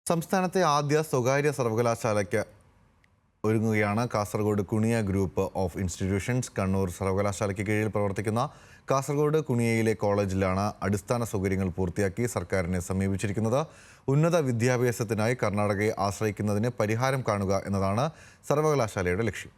സംസ്ഥാനത്തെ ആദ്യ സ്വകാര്യ സർവകലാശാലയ്ക്ക് ഒരുങ്ങുകയാണ് Kasaragod Kuniya group of institutions. Kannur സർവകലാശാലയ്ക്ക് കീഴിൽ പ്രവർത്തിക്കുന്ന കാസർഗോഡ് കുണിയയിലെ കോളേജിലാണ് അടിസ്ഥാന സൗകര്യങ്ങൾ പൂർത്തിയാക്കി സർക്കാരിനെ സമീപിച്ചിരിക്കുന്നത്. ഉന്നത വിദ്യാഭ്യാസത്തിനായി കർണാടകയെ ആശ്രയിക്കുന്നതിന് പരിഹാരം കാണുക എന്നതാണ് സർവകലാശാലയുടെ ലക്ഷ്യം.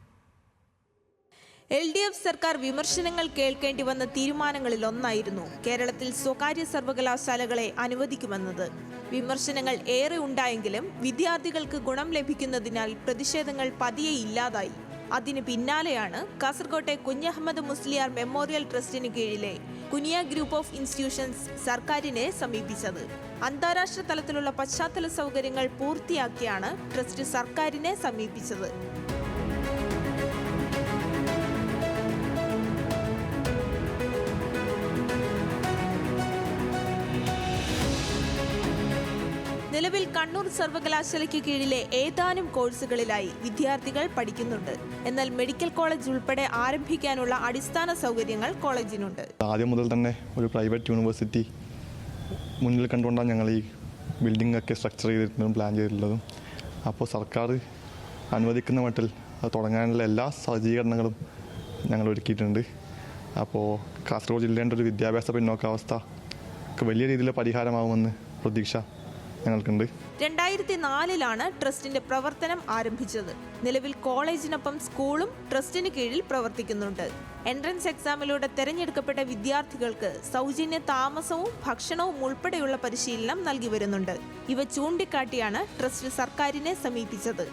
LDF സർക്കാർ വിമർശനങ്ങൾ കേൾക്കേണ്ടി വന്ന തീരുമാനങ്ങളിൽ ഒന്നായിരുന്നു കേരളത്തിൽ സ്വകാര്യ സർവകലാശാലകളെ അനുവദിക്കുമെന്നത്. വിമർശനങ്ങൾ ഏറെ ഉണ്ടായെങ്കിലും വിദ്യാർത്ഥികൾക്ക് ഗുണം ലഭിക്കുന്നതിനാൽ പ്രതിഷേധങ്ങൾ പതിയെ ഇല്ലാതായി. അതിന് പിന്നാലെയാണ് കാസർകോട്ടെ കുഞ്ഞഹമ്മദ് മുസ്ലിയാർ മെമ്മോറിയൽ ട്രസ്റ്റിന് കീഴിലെ കുനിയ ഗ്രൂപ്പ് ഓഫ് ഇൻസ്റ്റിറ്റ്യൂഷൻസ് സർക്കാരിനെ സമീപിച്ചത്. അന്താരാഷ്ട്ര തലത്തിലുള്ള പശ്ചാത്തല സൗകര്യങ്ങൾ പൂർത്തിയാക്കിയാണ് ട്രസ്റ്റ് സർക്കാരിനെ സമീപിച്ചത്. നിലവിൽ കണ്ണൂർ സർവകലാശാലയ്ക്ക് കീഴിലെ ഏതാനും കോഴ്സുകളിലായി വിദ്യാർത്ഥികൾ പഠിക്കുന്നുണ്ട്. എന്നാൽ മെഡിക്കൽ കോളേജ് ഉൾപ്പെടെ ആരംഭിക്കാനുള്ള അടിസ്ഥാന സൗകര്യങ്ങൾ കോളേജിനുണ്ട്. ആദ്യം മുതൽ തന്നെ ഒരു പ്രൈവറ്റ് യൂണിവേഴ്സിറ്റി മുന്നിൽ കണ്ടുകൊണ്ടാണ് ഞങ്ങൾ ഈ ബിൽഡിംഗ് ഒക്കെ സ്ട്രക്ചർ ചെയ്തിട്ടുള്ളതും പ്ലാൻ ചെയ്തിട്ടുള്ളതും. അപ്പോൾ സർക്കാർ അനുവദിക്കുന്ന മട്ടിൽ അത് തുടങ്ങാനുള്ള എല്ലാ സജ്ജീകരണങ്ങളും ഞങ്ങൾ ഒരുക്കിയിട്ടുണ്ട്. അപ്പോൾ കാസർഗോഡ് ജില്ലേൻ്റെ ഒരു വിദ്യാഭ്യാസ പിന്നോക്കാവസ്ഥ വലിയ രീതിയിൽ പരിഹാരമാകുമെന്ന് പ്രതീക്ഷ ഞങ്ങൾക്കുണ്ട്. 2004 ട്രസ്റ്റിന്റെ പ്രവർത്തനം ആരംഭിച്ചത്. നിലവിൽ കോളേജിനൊപ്പം സ്കൂളും ട്രസ്റ്റിന് കീഴിൽ പ്രവർത്തിക്കുന്നുണ്ട്. എൻട്രൻസ് എക്സാമിലൂടെ തെരഞ്ഞെടുക്കപ്പെട്ട വിദ്യാർത്ഥികൾക്ക് സൗജന്യ താമസവും ഭക്ഷണവും ഉൾപ്പെടെയുള്ള പരിശീലനം നൽകി വരുന്നുണ്ട്. ഇവ ചൂണ്ടിക്കാട്ടിയാണ് ട്രസ്റ്റ് സർക്കാരിനെ സമീപിച്ചത്.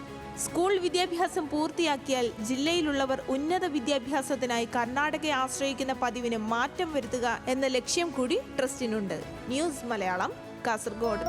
സ്കൂൾ വിദ്യാഭ്യാസം പൂർത്തിയാക്കിയാൽ ജില്ലയിലുള്ളവർ ഉന്നത വിദ്യാഭ്യാസത്തിനായി കർണാടകയെ ആശ്രയിക്കുന്ന പതിവിന് മാറ്റം വരുത്തുക എന്ന ലക്ഷ്യം കൂടി ട്രസ്റ്റിനുണ്ട്. ന്യൂസ് മലയാളം, കാസർഗോഡ്.